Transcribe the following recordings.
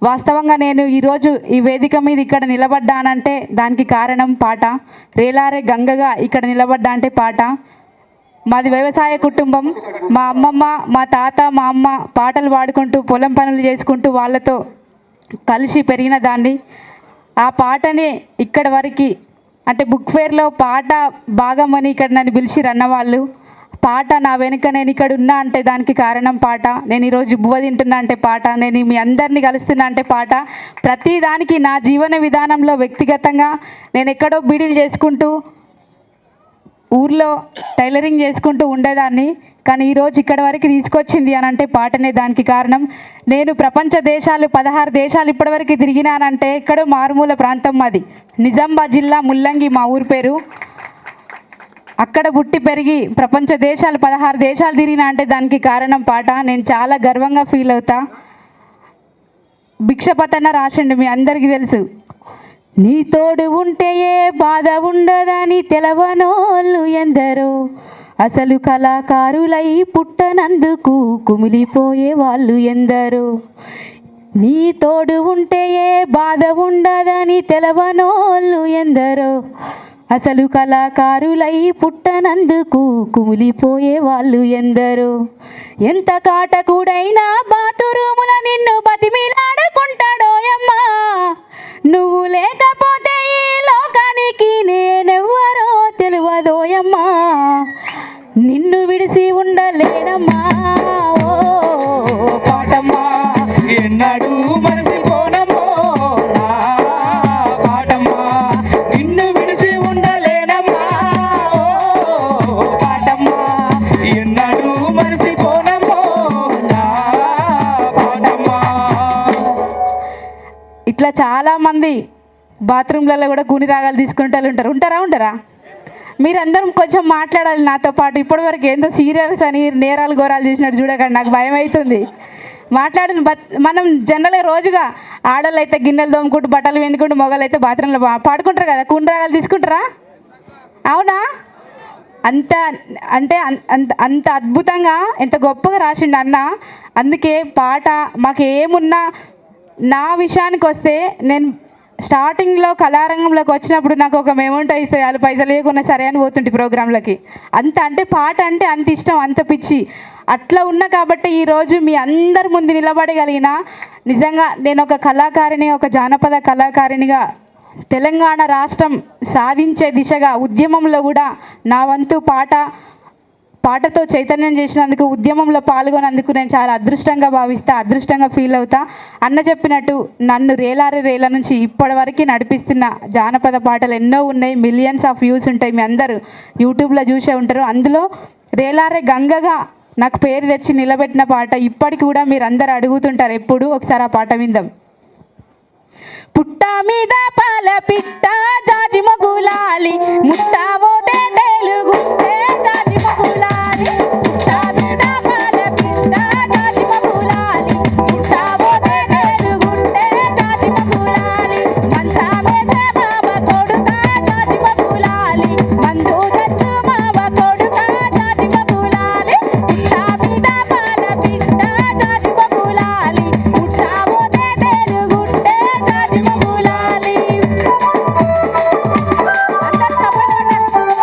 వాస్తవంగా నేను ఈరోజు ఈ వేదిక మీద ఇక్కడ నిలబడ్డానంటే దానికి కారణం పాట. రేలారే గంగగా ఇక్కడ నిలబడ్డా అంటే పాట. మాది వ్యవసాయ కుటుంబం. మా అమ్మమ్మ, మా తాత, మా అమ్మ పాటలు పాడుకుంటూ పొలం పనులు చేసుకుంటూ వాళ్ళతో కలిసి పెరిగిన దాన్ని. ఆ పాటని ఇక్కడ వరకు అంటే బుక్ ఫేర్లో పాట భాగమని ఇక్కడ నన్ను పిలిచి రన్నవాళ్ళు. పాట నా వెనుక నేను ఇక్కడ ఉన్నా అంటే దానికి కారణం పాట. నేను ఈరోజు బువ్వ తింటున్నా అంటే పాట. నేను మీ అందరినీ కలుస్తున్నా అంటే పాట. ప్రతి దానికి నా జీవన విధానంలో వ్యక్తిగతంగా నేను ఎక్కడో బీడీలు చేసుకుంటూ ఊర్లో టైలరింగ్ చేసుకుంటూ ఉండేదాన్ని. కానీ ఈరోజు ఇక్కడ వరకు తీసుకొచ్చింది అని అంటే పాటనే దానికి కారణం. నేను ప్రపంచ దేశాలు 16 దేశాలు ఇప్పటివరకు తిరిగినానంటే ఎక్కడో మారుమూల ప్రాంతం మాది. నిజామాబాద్ జిల్లా ముల్లంగి మా ఊరి పేరు. అక్కడ పుట్టి పెరిగి ప్రపంచ దేశాలు 16 దేశాలు తిరిగినా అంటే దానికి కారణం పాట. నేను చాలా గర్వంగా ఫీల్ అవుతా. భిక్షపతన్న రాసిండు, మీ అందరికీ తెలుసు. నీ తోడు ఉంటే ఏ బాధ ఉండదని తెలవనోళ్ళు ఎందరో, అసలు కళాకారులై పుట్టనందుకు కుమిలిపోయే వాళ్ళు ఎందరో. నీ తోడు ఉంటే ఏ బాధ ఉండదని తెలవనోళ్ళు ఎందరో, అసలు కళాకారులై పుట్టనందుకు కుమిలిపోయే వాళ్ళు ఎందరో. ఎంత కాటకుడైనా బాతురూముల నిన్ను బతిమిలాడుకుంటాడోయమ్మా, నువ్వు లేకపోతే ఈ లోకానికి నేనెవ్వరో తెలియదోయమ్మా, నిన్ను విడిసి ఉండలేనమ్మా ఓ పాటమ్మా, ఎన్నడూ మరసిపోనమ్మో నా పాటమ్మా, నిన్ను విడిసి ఉండలేనమ్మా ఓ పాటమ్మా, ఎన్నడూ మరసిపోనమ్మో నా పాటమ్మా. ఇట్లా చాలామంది బాత్రూమ్లలో కూడా కూని రాగాలు తీసుకుంటూ ఉంటారా? మీరందరం కొంచెం మాట్లాడాలి నాతో పాటు. ఇప్పటివరకు ఏందో సీరియల్స్ అని నేరాలు ఘోరాలు చూసినట్టు చూడకండి, నాకు భయం అవుతుంది. మాట్లాడిన మనం జనరల్గా రోజుగా ఆడళ్ళు అయితే గిన్నెలు తోముకుంటూ బట్టలు వెండుకుంటూ, మొగలు అయితే బాత్రూంలో పాడుకుంటారు కదా, కూని రాగాలు తీసుకుంటారా? అవునా? అంత అంటే అంత అద్భుతంగా ఎంత గొప్పగా రాసిండు అన్న. అందుకే పాట మాకు ఏమున్నా, నా విషయానికి వస్తే నేను స్టార్టింగ్లో కళారంగంలోకి వచ్చినప్పుడు నాకు ఒక అమౌంట్ ఇస్తే వాళ్ళు పైసలు లేకున్నా సరే అని పోతుంటే ప్రోగ్రాంలకి. అంటే పాట అంటే అంత ఇష్టం, అంత పిచ్చి అట్లా ఉన్నా కాబట్టి ఈరోజు మీ అందరి ముందు నిలబడగలిగిన. నిజంగా నేను ఒక కళాకారిణి, ఒక జానపద కళాకారిణిగా తెలంగాణ రాష్ట్రం సాధించే దిశగా ఉద్యమంలో కూడా నా వంతు పాటతో చైతన్యం చేసినందుకు, ఉద్యమంలో పాల్గొన్నందుకు నేను చాలా అదృష్టంగా భావిస్తా, అదృష్టంగా ఫీల్ అవుతా. అన్న చెప్పినట్టు నన్ను రేల నుంచి ఇప్పటి వరకు నడిపిస్తున్న జానపద పాటలు ఎన్నో ఉన్నాయి, మిలియన్స్ ఆఫ్ వ్యూస్ ఉంటాయి, మీ అందరూ యూట్యూబ్లో చూసే ఉంటారు. అందులో రేలారే గంగగా నాకు పేరు తెచ్చి నిలబెట్టిన పాట ఇప్పటికి కూడా మీరు అందరు అడుగుతుంటారు ఎప్పుడు. ఒకసారి ఆ పాట విందాం. పుట్ట మీద పాల పిట్ట జాజి మొగులాలి, ముట్టావోతే తెలుగుంటే జాజి మొగులాలి, పుట్ట మీద పాల పిట్ట జాజి మొగులాలి, ముట్టావోతే తెలుగుంటే జాజి మొగులాలి, మంతా వేసే మావ కొడుక జాజి మొగులాలి, మందు తెచ్చు మావ కొడుక జాజి మొగులాలి, పుట్ట మీద పాల పిట్ట జాజి మొగులాలి, ముట్టావోతే తెలుగుంటే జాజి మొగులాలి. అందరు చెప్పండి.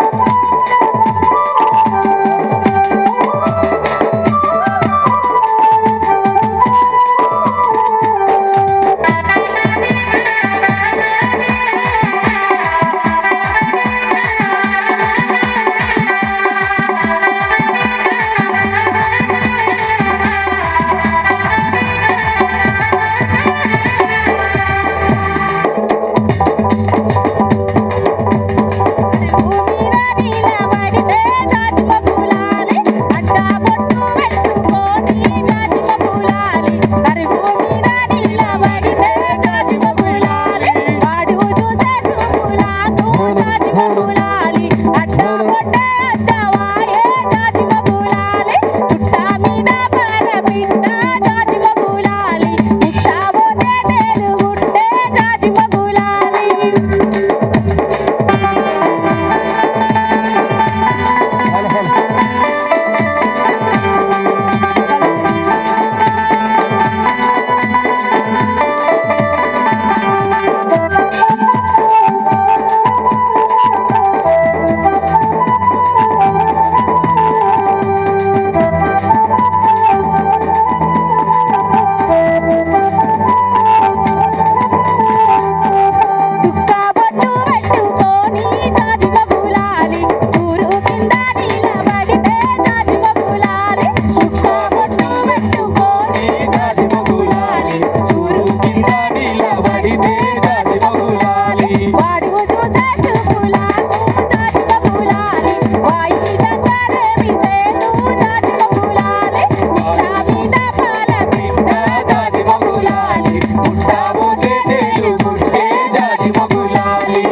పుట్టాబోతే తేలు పుట్టే జాజి మగులాలి.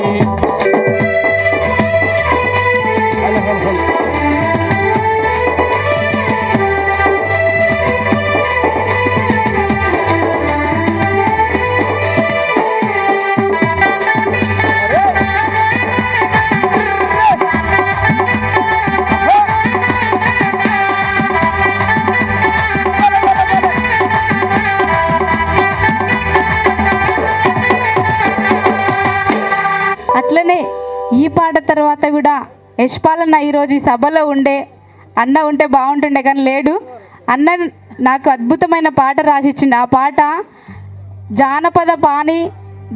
అట్లనే ఈ పాట తర్వాత కూడా యశ్పాలన్న ఈరోజు ఈ సభలో అన్న ఉంటే బాగుంటుండే కానీ లేడు. అన్న నాకు అద్భుతమైన పాట రాసిచ్చిండు. ఆ పాట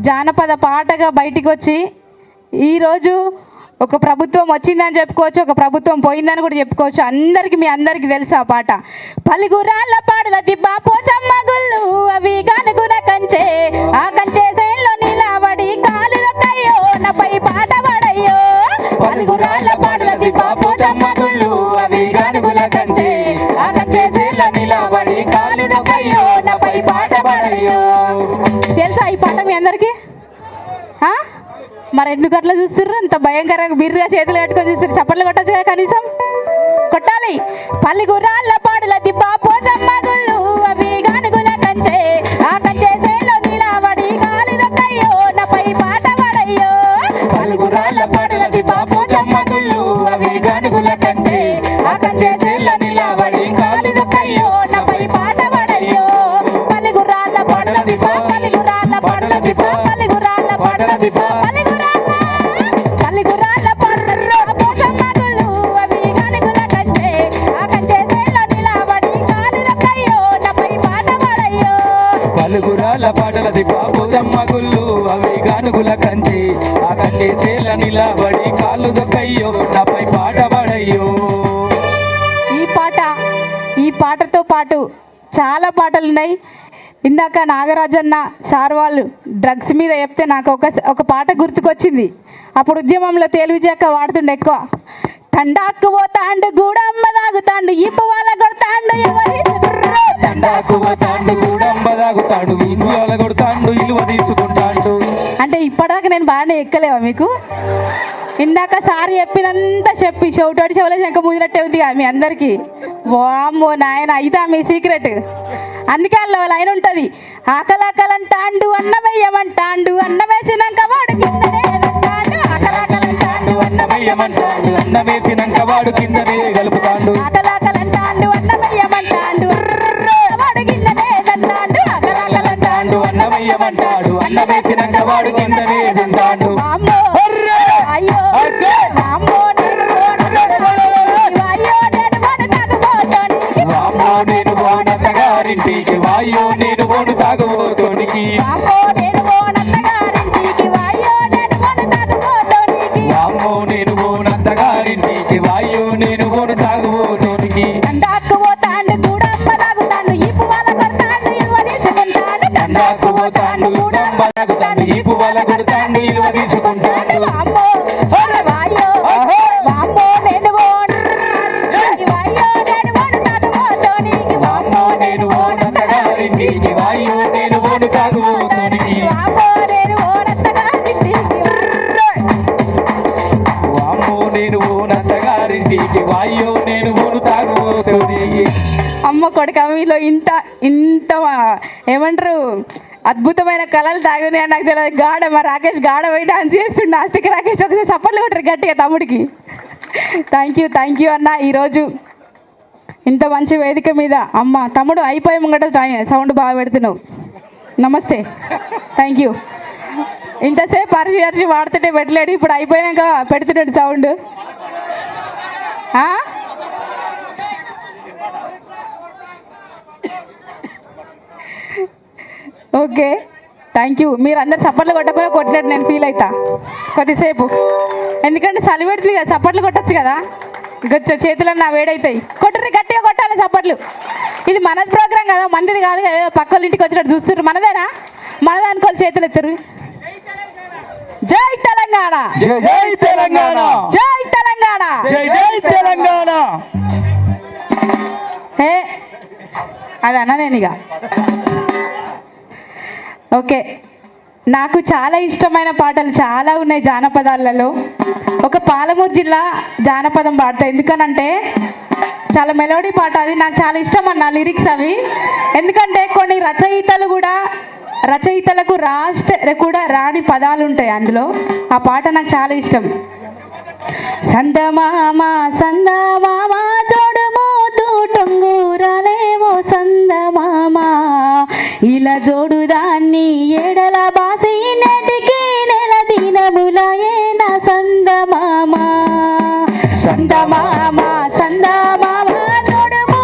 జానపద పాటగా బయటికి వచ్చి ఈరోజు ఒక ప్రభుత్వం వచ్చిందని చెప్పుకోవచ్చు, ఒక ప్రభుత్వం పోయిందని కూడా చెప్పుకోవచ్చు. మీ అందరికీ తెలుసు ఆ పాట. పలుగురాళ్ళ పాడల దిబ్బా పోచమ్మ గుళ్ళు అవి గనుగున కంచే ఆ కంచే సేన్లో నిలబడి కాలులకయ్యో నాపై పాట పడయ్యో. పలుగురాళ్ళ పాడల దిబ్బా పోచమ్మ గుళ్ళు అవి గనుగుల కంచే ఆ కంచే సేన్లో నిలబడి కాలులకయ్యో నాపై పాట పడయ్యో. తెలుసా ఈ పాట మీ అందరికీ? మరి ఎందుకు అట్లా చూస్తుర్రు? అంత భయంకరంగా బిర్రుగా చేతులు కట్టుకొని చూస్తారు. చప్పట్లు కొట్టచ్చు కదా, కనీసం కొట్టాలి. పల్లిగురాళ్ళ పాడుల దిబ్బా పోచమ్మ గుళ్ళు అవి గానుగుల కంచే ఆ కంచే సేలో నిలబడి కాలిదొక్కయ్యో నాపై పాట పడయ్యో. పల్లిగురాళ్ళ పాడుల దిబ్బా పోచమ్మ గుళ్ళు అవి గానుగుల కంచే ఆ కంచే సేలో నిలబడి కాలిదొక్కయ్యో నాపై పాట పడయ్యో. పల్లిగురాళ్ళ పాడుల దిబ్బా పల్లిగురాళ్ళ పాడుల దిబ్బా పల్లిగురాళ్ళ పాడుల దిబ్బా పలుగురాళ్ళ పాటల దిబ్బా పోచమ్మ గుళ్ళు అవి గానుగుల కంచి ఆ కంచి చేల నిలబడి కాళ్ళు దొక్కయ్యో నాపై పాట పడయ్యో. ఈ పాటతో పాటు చాలా పాటలు ఉన్నాయి. ఇందాక నాగరాజన్న సార్ వాళ్ళు డ్రగ్స్ మీద చెప్తే నాకు ఒక పాట గుర్తుకొచ్చింది. అప్పుడు ఉద్యమంలో తేలివిజాక వాడుతుండే ఎక్కువ. తండాకు పోతాండు గూడమ్మ తాగుతాండు ఇప్పు వాళ్ళ కొడతాండు తండాకు పోతాండు గూడమ్మ తాగుతాడు ఇల్లు వాళ్ళ కొడతాండు ఇల్లు తీసుకుంటాండు. అంటే ఇప్పటిదాకా నేను బాగానే ఎక్కలేవా మీకు? ఇందాక సార్ చెప్పినంత చెప్పి చెవిటోటి చెవుల శంక ముదినట్టే ఉంది కదా మీ అందరికీ. వామ్మో నాయన, ఇదా మీ సీక్రెట్? అందుకే అలా లైన్ ఉంటుంది. ఆకలాకలంటాండు అన్నమయ్యమంటాండు అన్నమేసినాక వాడు కిందనే అంటాండు. ఆకలాకలంటాండు అన్నమయ్యమంటాండు అన్నమేసినాక వాడు కిందనే కలుపుతాండు. ఆకలాకలంటాండు అన్నమయ్యమంటాండు వాడు కిందనే దంటాండు. ఆకలాకలంటాండు అన్నమయ్యమంటాడు అన్నమేసినాక వాడు కిందనే దంటాండు. అయ్యో నేను బోనత్తగారింటికి వాయో నేను బోను తాగుబోతోనికి వామ్మో నేను బోనత్తగారింటికి వాయో నేను బోను తాగుబోతోనికి. తండాకు పోతాండు గూడమ్మ తాగుతాండు ఇప్పు వాళ్ళ కొడతాండు ఇల్వ తీసుకుంటాడు. తండాకు పోతాండు గూడమ్మ తాగుతాండు ఇప్పు వాళ్ళ కొడతాండు ఇల్వ తీసుకుంటాడు. అమ్మ కొడుక మీలో ఇంత ఏమంటారు అద్భుతమైన కళలు తాగున్నాయి నాకు తెలియదు. మా రాకేష్ గాఢ పోయి డాన్స్ చేస్తుండే. ఆస్తికి రాకేష్ ఒకసారి సపోర్ట్లు కొట్టరు గట్టిగా తమ్ముడికి. థ్యాంక్ యూ అన్న. ఈరోజు ఇంత మంచి వేదిక మీద అమ్మ తమ్ముడు అయిపోయి ముంగట సౌండ్ బాగా పెడుతున్నావు. నమస్తే, థ్యాంక్ యూ. ఇంతసేపు అరిచి వాడుతుంటే పెట్టలేడు, ఇప్పుడు అయిపోయాక పెడుతున్నాడు సౌండ్. Okay, thank you. మీరు అందరు సప్పట్లు కొట్టకుండా కొట్టినట్టు నేను ఫీల్ అవుతా కొద్దిసేపు, ఎందుకంటే చలి పెడుతుంది కదా, సప్పట్లు కొట్టచ్చు కదా, చేతులన్నీ నా వేడవుతాయి. కొట్టరు, గట్టిగా కొట్టాలి సప్పట్లు. ఇది మనది ప్రోగ్రాం కదా, మందిది కాదు కదా. పక్క వాళ్ళ ఇంటికి వచ్చినట్టు చూస్తున్నారు. మనదేనా? మనదానుకోవాలి, చేతులు ఎత్తారు. జై తెలంగాణ, జై తెలంగాణ, జై తెలంగాణ, జై తెలంగాణ. అది అన్నా నేను ఇక. ఓకే, నాకు చాలా ఇష్టమైన పాటలు చాలా ఉన్నాయి జానపదాలలో. ఒక పాలమూరు జిల్లా జానపదం పాడతా, ఎందుకనంటే చాలా మెలోడీ పాట, అది నాకు చాలా ఇష్టం అన్న లిరిక్స్ అవి. ఎందుకంటే కొన్ని రచయితలకు రాస్తే కూడా రాని పదాలు ఉంటాయి అందులో. ఆ పాట నాకు చాలా ఇష్టం. సందమామ సందమామ జోడుమో టొంగూరాలేవో సందమామ, ఇలా జోడుదాన్ని ఏడల బాసి నెటికి నెల దినములయే నా సందమామ. సందమామ సందమామ జోడుమో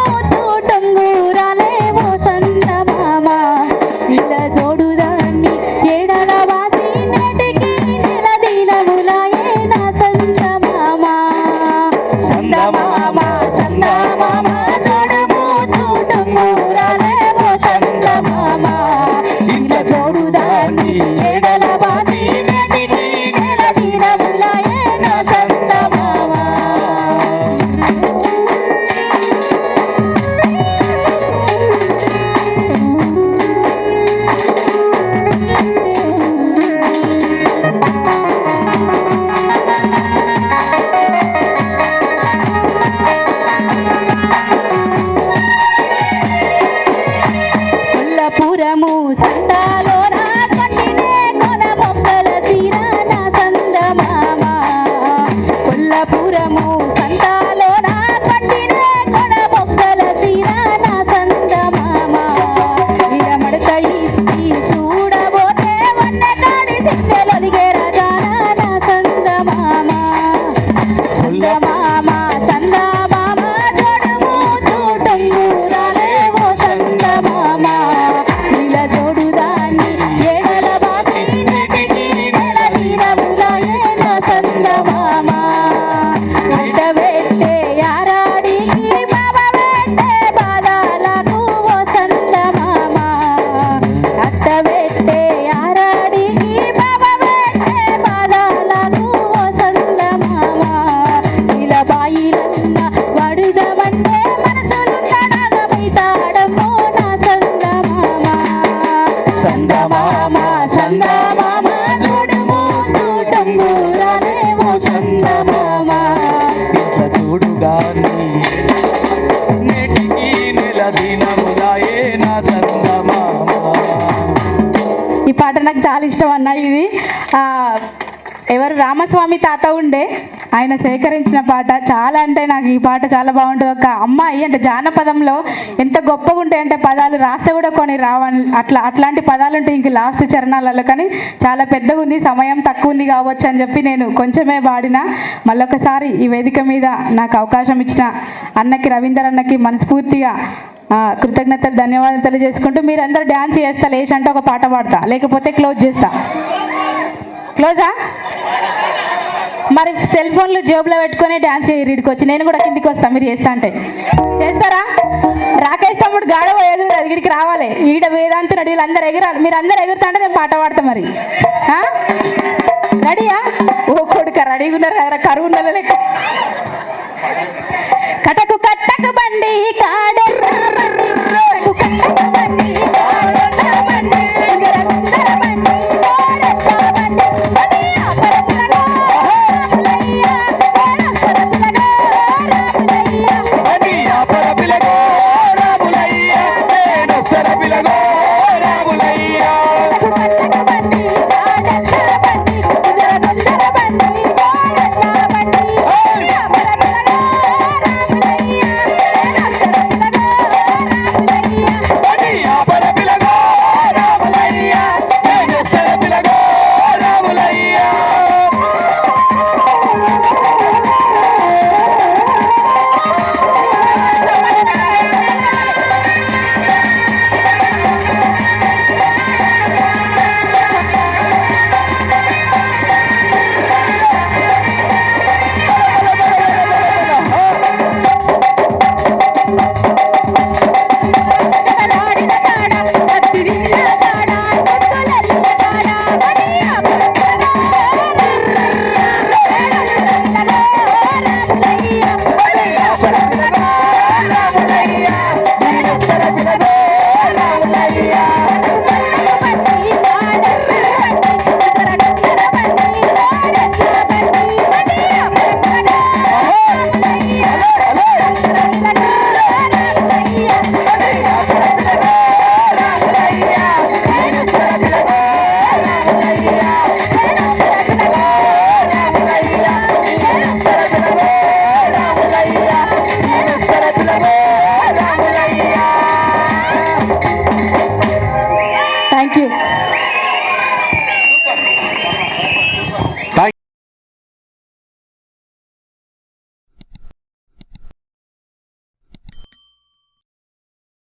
టొంగూరాలేవో సందమామ, ఇలా జోడుదాన్ని ఏడల బాసి నెటికి నెల దినములయే నా సందమామ. సందమామ సందమామ జోడుమో టొంగూరాలేవో సందమామ, ఇలా జోడుదాన్ని ఏడల బాసి నెటికి నెల దినములయే నా సందమామ. కొల్లపురము సంతాలోన కట్టినే కొన మొక్కల సీరాన సందమామ, కొల్లపురము సంతాలోన కట్టినే కొన మొక్కల సీరాన సందమామ, ఇరమడత ఇప్పి చూడబోతే వన్నెకాడి సిన్నెలొలిగే రజాన సందమామ. సందమామ సందమామ జోడుమో టొంగూరాలేవో సందమామ, ఇలా జోడుదాన్ని ఏడల బాసి నెటికి నెల దినములయే నా సందమామ. అడ్డబెట్టే యారాడికి బాబ పెట్టే బాధలకు ఓ సందమామ, అడ్డబెట్టే యారాడికి బాబ పెట్టే బాధలకు ఓ సందమామ, ఇలా బాయిలన్న వడుదమంటే మనసులుండనగమైతాడమ్మో నా సందమామ. సందమామ సందమామ జోడుమో టొంగూరాలేవో సందమామ, ఇట్లా చూడుగాని నేటికి నెల దినములాయే నా సందమామ. ఈ పాట నాకు చాలా ఇష్టం అన్న. ఇది ఎవరు రామస్వామి తాత ఉండే, ఆయన సేకరించిన పాట. చాలా అంటే నాకు ఈ పాట చాలా బాగుంటుంది. ఒక అమ్మాయి అంటే జానపదంలో ఎంత గొప్పగా ఉంటాయి అంటే పదాలు రాస్తే కూడా కొన్ని రావని అట్లాంటి పదాలు ఉంటాయి ఇంక లాస్ట్ చరణాలలో. కానీ చాలా పెద్దగా ఉంది, సమయం తక్కువ ఉంది కావచ్చు అని చెప్పి నేను కొంచెమే పాడిన. మళ్ళొకసారి ఈ వేదిక మీద నాకు అవకాశం ఇచ్చిన అన్నకి, రవీందర్ అన్నకి మనస్ఫూర్తిగా కృతజ్ఞతలు, ధన్యవాదాలు తెలియజేసుకుంటూ, మీరందరూ డ్యాన్స్ చేస్తా, లేచి అంటే ఒక పాట పాడతా, లేకపోతే క్లోజ్ చేస్తా. క్లోజా? మరి సెల్ ఫోన్లు జేబులో పెట్టుకొని డ్యాన్స్ చేయరు, ఇడికి వచ్చి నేను కూడా కిందికి వస్తాను. మీరు చేస్తా అంటే చేస్తారా? రాకేష్ తమ్ముడు గాడవ ఎగురు అది ఇడికి రావాలి. ఈడ వేదాంత నడి వీళ్ళందరూ ఎగురాలి. మీరు అందరు ఎగురుతా అంటే నేను పాట పాడతా. మరి రెడీయా? ఓ కొడుక రెడీగా ఉన్నారు, కరువు నెల లెక్క. కటకు కట్టకు బండి కాడెర్ర